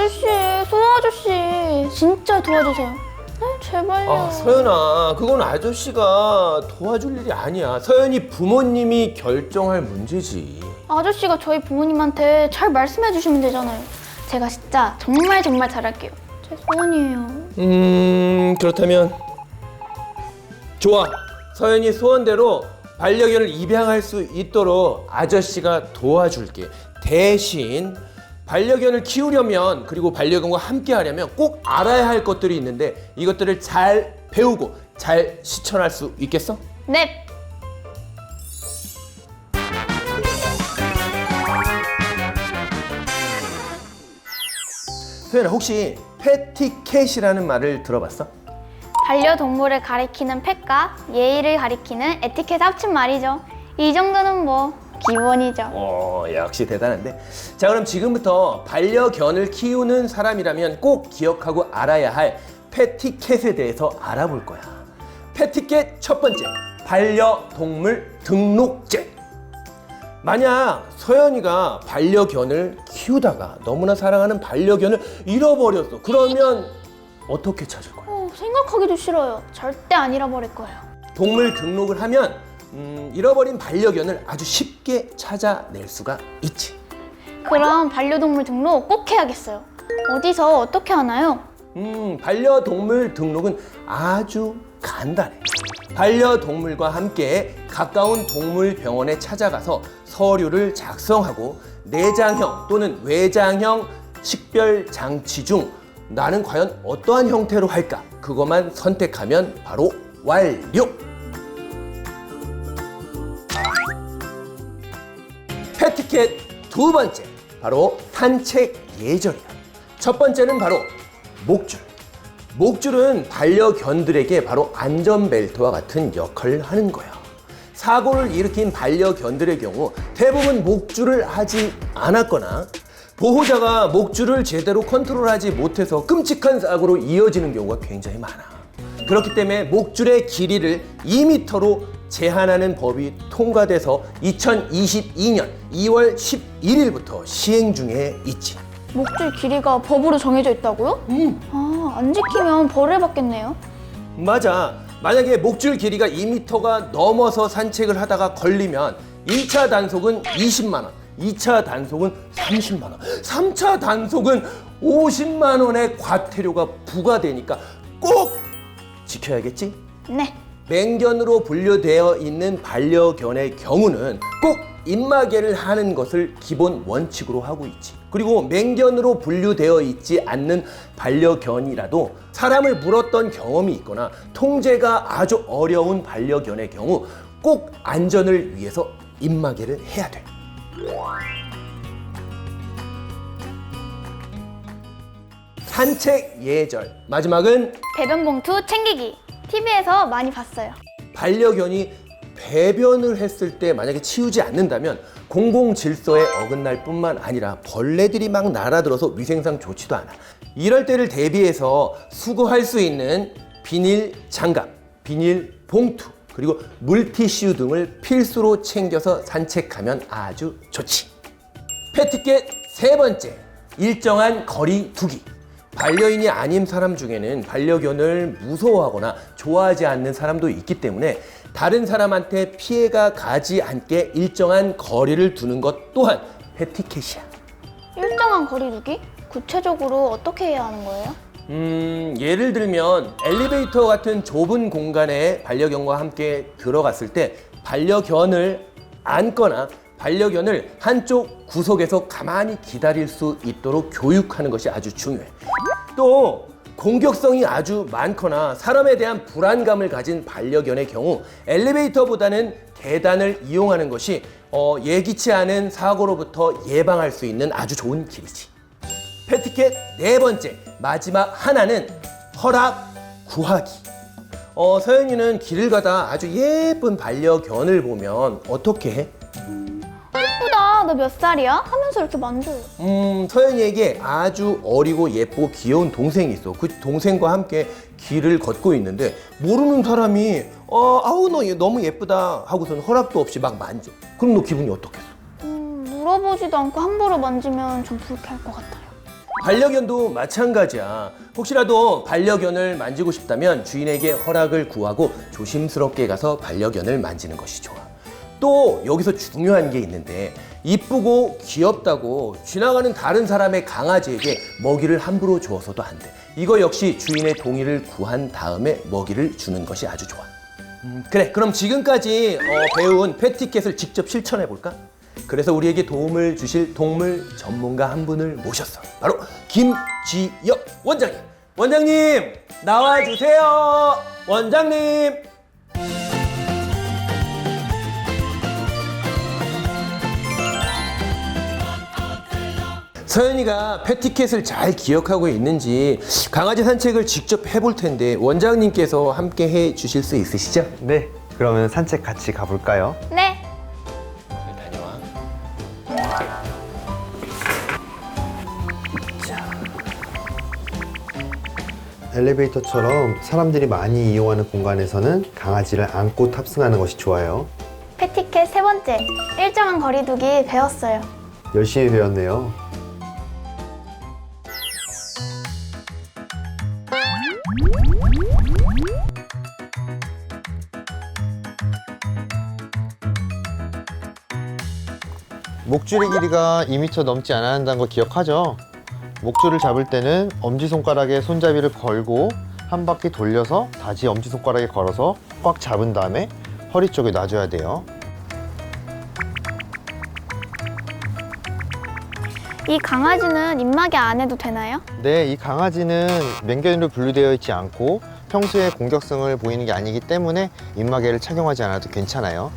아저씨, 소아 아저씨, 진짜 도와주세요. 제발요. 아, 서연아, 그건 아저씨가 도와줄 일이 아니야. 서연이 부모님이 결정할 문제지. 아저씨가 저희 부모님한테 잘 말씀해 주시면 되잖아요. 제가 진짜 정말 잘할게요. 제 소원이에요. 그렇다면 좋아. 서연이 소원대로 반려견을 입양할 수 있도록 아저씨가 도와줄게. 대신 반려견을 키우려면, 그리고 반려견과 함께 하려면 꼭 알아야 할 것들이 있는데 이것들을 잘 배우고 잘 실천할 수 있겠어? 네. 서연아, 혹시 패티캣이라는 말을 들어봤어? 반려동물을 가리키는 펫과 예의를 가리키는 에티켓 합친 말이죠. 이 정도는 뭐 기본이죠. 역시 대단한데. 자, 그럼 지금부터 반려견을 키우는 사람이라면 꼭 기억하고 알아야 할 패티캣에 대해서 알아볼 거야. 패티캣 첫 번째, 반려동물 등록제. 만약 서연이가 반려견을 키우다가 너무나 사랑하는 반려견을 잃어버렸어. 그러면 어떻게 찾을 거야? 생각하기도 싫어요. 절대 안 잃어버릴 거예요. 동물 등록을 하면 잃어버린 반려견을 아주 쉽게 찾아낼 수가 있지. 그럼 반려동물 등록 꼭 해야겠어요. 어디서 어떻게 하나요? 반려동물 등록은 아주 간단해. 반려동물과 함께 가까운 동물병원에 찾아가서 서류를 작성하고 내장형 또는 외장형 식별장치 중 나는 과연 어떠한 형태로 할까? 그것만 선택하면 바로 완료! 패티캣 두 번째, 바로 산책 예절이야. 첫 번째는 바로 목줄. 목줄은 반려견들에게 바로 안전벨트와 같은 역할을 하는 거야. 사고를 일으킨 반려견들의 경우 대부분 목줄을 하지 않았거나 보호자가 목줄을 제대로 컨트롤하지 못해서 끔찍한 사고로 이어지는 경우가 굉장히 많아. 그렇기 때문에 목줄의 길이를 2m로 제한하는 법이 통과돼서 2022년 2월 11일부터 시행 중에 있지. 목줄 길이가 법으로 정해져 있다고요? 안 지키면 벌을 받겠네요. 맞아. 만약에 목줄 길이가 2m가 넘어서 산책을 하다가 걸리면 1차 단속은 20만 원, 2차 단속은 30만 원, 3차 단속은 50만 원의 과태료가 부과되니까 꼭 지켜야겠지? 네. 맹견으로 분류되어 있는 반려견의 경우는 꼭 입마개를 하는 것을 기본 원칙으로 하고 있지. 그리고 맹견으로 분류되어 있지 않는 반려견이라도 사람을 물었던 경험이 있거나 통제가 아주 어려운 반려견의 경우 꼭 안전을 위해서 입마개를 해야 돼. 산책 예절. 마지막은 배변 봉투 챙기기. TV에서 많이 봤어요. 반려견이 배변을 했을 때 만약에 치우지 않는다면 공공질서에 어긋날 뿐만 아니라 벌레들이 막 날아들어서 위생상 좋지도 않아. 이럴 때를 대비해서 수거할 수 있는 비닐 장갑, 비닐 봉투, 그리고 물티슈 등을 필수로 챙겨서 산책하면 아주 좋지. 패티켓 세 번째, 일정한 거리 두기. 반려인이 아닌 사람 중에는 반려견을 무서워하거나 좋아하지 않는 사람도 있기 때문에 다른 사람한테 피해가 가지 않게 일정한 거리를 두는 것 또한 패티켓이야. 일정한 거리 두기? 구체적으로 어떻게 해야 하는 거예요? 예를 들면 엘리베이터 같은 좁은 공간에 반려견과 함께 들어갔을 때 반려견을 안거나 반려견을 한쪽 구석에서 가만히 기다릴 수 있도록 교육하는 것이 아주 중요해. 또 공격성이 아주 많거나 사람에 대한 불안감을 가진 반려견의 경우 엘리베이터보다는 계단을 이용하는 것이 예기치 않은 사고로부터 예방할 수 있는 아주 좋은 길이지. 패티켓 네 번째, 마지막 하나는 허락 구하기. 서연이는 길을 가다 아주 예쁜 반려견을 보면 어떻게 해? 예쁘다. 너 몇 살이야? 하면서 이렇게 만져요. 서연이에게 아주 어리고 예쁘고 귀여운 동생이 있어. 그 동생과 함께 길을 걷고 있는데 모르는 사람이 아우 너 너무 예쁘다 하고서는 허락도 없이 막 만져. 그럼 너 기분이 어떻겠어? 물어보지도 않고 함부로 만지면 좀 불쾌할 것 같아요. 반려견도 마찬가지야. 혹시라도 반려견을 만지고 싶다면 주인에게 허락을 구하고 조심스럽게 가서 반려견을 만지는 것이 좋아. 또 여기서 중요한 게 있는데 이쁘고 귀엽다고 지나가는 다른 사람의 강아지에게 먹이를 함부로 주어서도 안 돼. 이거 역시 주인의 동의를 구한 다음에 먹이를 주는 것이 아주 좋아. 그래, 그럼 지금까지 배운 패티켓을 직접 실천해 볼까? 그래서 우리에게 도움을 주실 동물 전문가 한 분을 모셨어. 바로 김지혁 원장님. 원장님, 나와주세요. 원장님. 서연이가 패티켓을 잘 기억하고 있는지 강아지 산책을 직접 해볼 텐데 원장님께서 함께 해 주실 수 있으시죠? 네, 그러면 산책 같이 가볼까요? 네. 잘 다녀와. 엘리베이터처럼 사람들이 많이 이용하는 공간에서는 강아지를 안고 탑승하는 것이 좋아요. 패티켓 세 번째, 일정한 거리두기 배웠어요. 열심히 배웠네요. 목줄의 길이가 2m 넘지 않아야 한다는 거 기억하죠? 목줄을 잡을 때는 엄지손가락에 손잡이를 걸고 한 바퀴 돌려서 다시 엄지손가락에 걸어서 꽉 잡은 다음에 허리 쪽에 놔줘야 돼요. 이 강아지는 입마개 안 해도 되나요? 네, 이 강아지는 맹견으로 분류되어 있지 않고 평소에 공격성을 보이는 게 아니기 때문에 입마개를 착용하지 않아도 괜찮아요.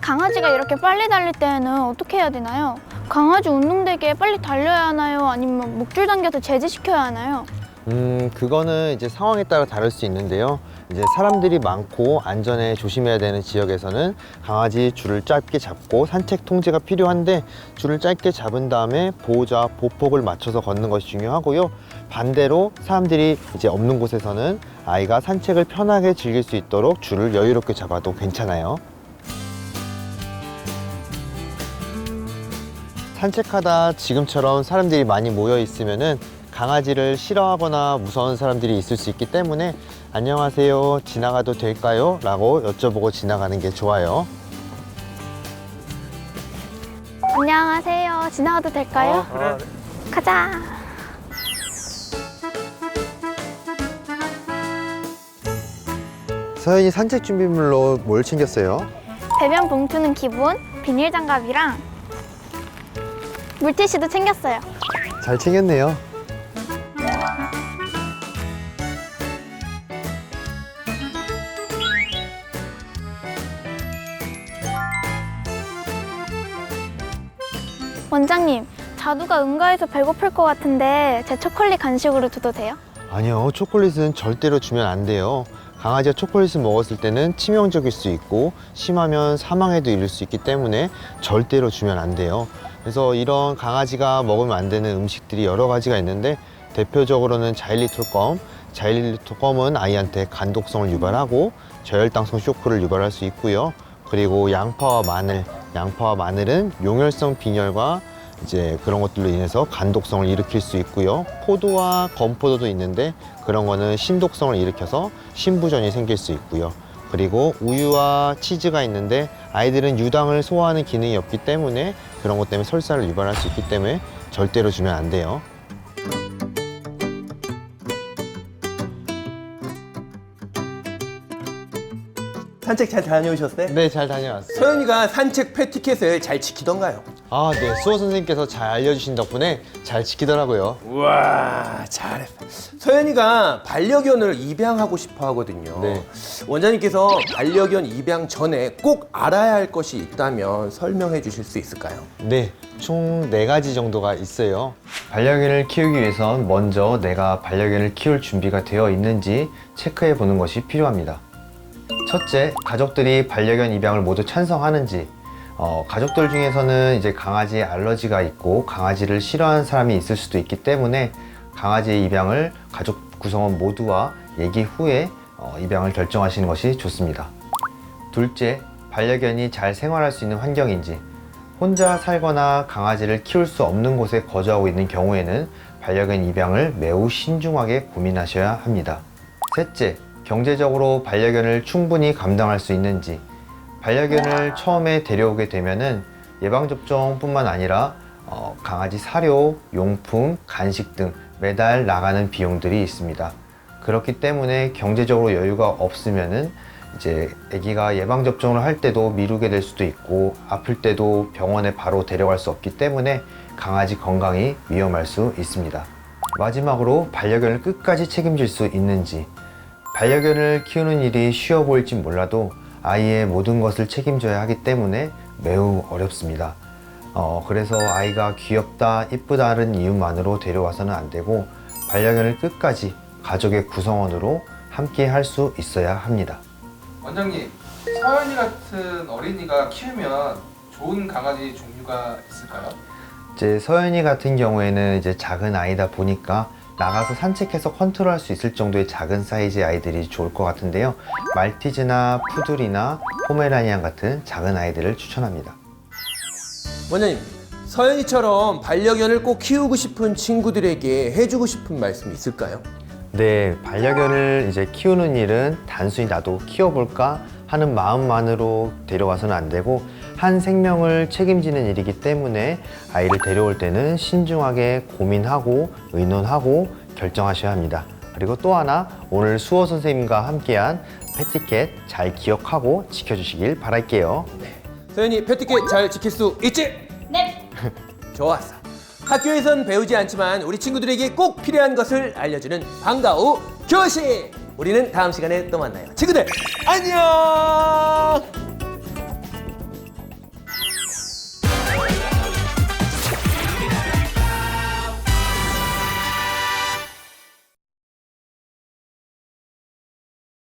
강아지가 이렇게 빨리 달릴 때는 어떻게 해야 되나요? 강아지 운동되게 빨리 달려야 하나요? 아니면 목줄 당겨서 제지시켜야 하나요? 그거는 이제 상황에 따라 다를 수 있는데요. 이제 사람들이 많고 안전에 조심해야 되는 지역에서는 강아지 줄을 짧게 잡고 산책 통제가 필요한데 줄을 짧게 잡은 다음에 보호자 보폭을 맞춰서 걷는 것이 중요하고요. 반대로 사람들이 이제 없는 곳에서는 아이가 산책을 편하게 즐길 수 있도록 줄을 여유롭게 잡아도 괜찮아요. 산책하다 지금처럼 사람들이 많이 모여 있으면은 강아지를 싫어하거나 무서운 사람들이 있을 수 있기 때문에 안녕하세요, 지나가도 될까요? 라고 여쭤보고 지나가는 게 좋아요. 안녕하세요. 지나가도 될까요? 그래. 가자. 서연이 산책 준비물로 뭘 챙겼어요? 배변 봉투는 기본, 비닐 장갑이랑 물티슈도 챙겼어요. 잘 챙겼네요. 원장님, 자두가 응가해서 배고플 것 같은데 제 초콜릿 간식으로 줘도 돼요? 아니요, 초콜릿은 절대로 주면 안 돼요. 강아지가 초콜릿을 먹었을 때는 치명적일 수 있고 심하면 사망에도 이를 수 있기 때문에 절대로 주면 안 돼요. 그래서 이런 강아지가 먹으면 안 되는 음식들이 여러 가지가 있는데 대표적으로는 자일리톨껌. 자일리톨껌은 아이한테 간독성을 유발하고 저혈당성 쇼크를 유발할 수 있고요. 그리고 양파와 마늘. 양파와 마늘은 용혈성 빈혈과 이제 그런 것들로 인해서 간독성을 일으킬 수 있고요. 포도와 건포도도 있는데 그런 거는 신독성을 일으켜서 신부전이 생길 수 있고요. 그리고 우유와 치즈가 있는데 아이들은 유당을 소화하는 기능이 없기 때문에 그런 것 때문에 설사를 유발할 수 있기 때문에 절대로 주면 안 돼요. 산책 잘 다녀오셨어요? 네, 잘 다녀왔어요. 서연이가 산책 패티켓을 잘 지키던가요? 아, 네. 수호 선생님께서 잘 알려주신 덕분에 잘 지키더라고요. 우와, 잘했어. 서연이가 반려견을 입양하고 싶어 하거든요. 네. 원장님께서 반려견 입양 전에 꼭 알아야 할 것이 있다면 설명해 주실 수 있을까요? 네, 총 4가지 정도가 있어요. 반려견을 키우기 위해선 먼저 내가 반려견을 키울 준비가 되어 있는지 체크해 보는 것이 필요합니다. 첫째, 가족들이 반려견 입양을 모두 찬성하는지. 가족들 중에서는 이제 강아지에 알러지가 있고 강아지를 싫어하는 사람이 있을 수도 있기 때문에 강아지 입양을 가족 구성원 모두와 얘기 후에 입양을 결정하시는 것이 좋습니다. 둘째, 반려견이 잘 생활할 수 있는 환경인지. 혼자 살거나 강아지를 키울 수 없는 곳에 거주하고 있는 경우에는 반려견 입양을 매우 신중하게 고민하셔야 합니다. 셋째, 경제적으로 반려견을 충분히 감당할 수 있는지. 반려견을 처음에 데려오게 되면은 예방접종뿐만 아니라 강아지 사료, 용품, 간식 등 매달 나가는 비용들이 있습니다. 그렇기 때문에 경제적으로 여유가 없으면은 이제 아기가 예방접종을 할 때도 미루게 될 수도 있고 아플 때도 병원에 바로 데려갈 수 없기 때문에 강아지 건강이 위험할 수 있습니다. 마지막으로 반려견을 끝까지 책임질 수 있는지. 반려견을 키우는 일이 쉬워 보일지 몰라도 아이의 모든 것을 책임져야 하기 때문에 매우 어렵습니다. 그래서 아이가 귀엽다, 이쁘다는 이유만으로 데려와서는 안 되고 반려견을 끝까지 가족의 구성원으로 함께 할 수 있어야 합니다. 원장님, 서연이 같은 어린이가 키우면 좋은 강아지 종류가 있을까요? 이제 서연이 같은 경우에는 이제 작은 아이다 보니까 나가서 산책해서 컨트롤할 수 있을 정도의 작은 사이즈의 아이들이 좋을 것 같은데요. 말티즈나 푸들이나 포메라니안 같은 작은 아이들을 추천합니다. 원장님, 서연이처럼 반려견을 꼭 키우고 싶은 친구들에게 해주고 싶은 말씀이 있을까요? 네, 반려견을 이제 키우는 일은 단순히 나도 키워볼까 하는 마음만으로 데려와서는 안 되고 한 생명을 책임지는 일이기 때문에 아이를 데려올 때는 신중하게 고민하고 의논하고 결정하셔야 합니다. 그리고 또 하나, 오늘 수호 선생님과 함께한 패티캣 잘 기억하고 지켜주시길 바랄게요. 서연이 패티켓 잘 지킬 수 있지? 네. 좋았어. 학교에선 배우지 않지만 우리 친구들에게 꼭 필요한 것을 알려주는 방과후 교실. 우리는 다음 시간에 또 만나요. 친구들 안녕.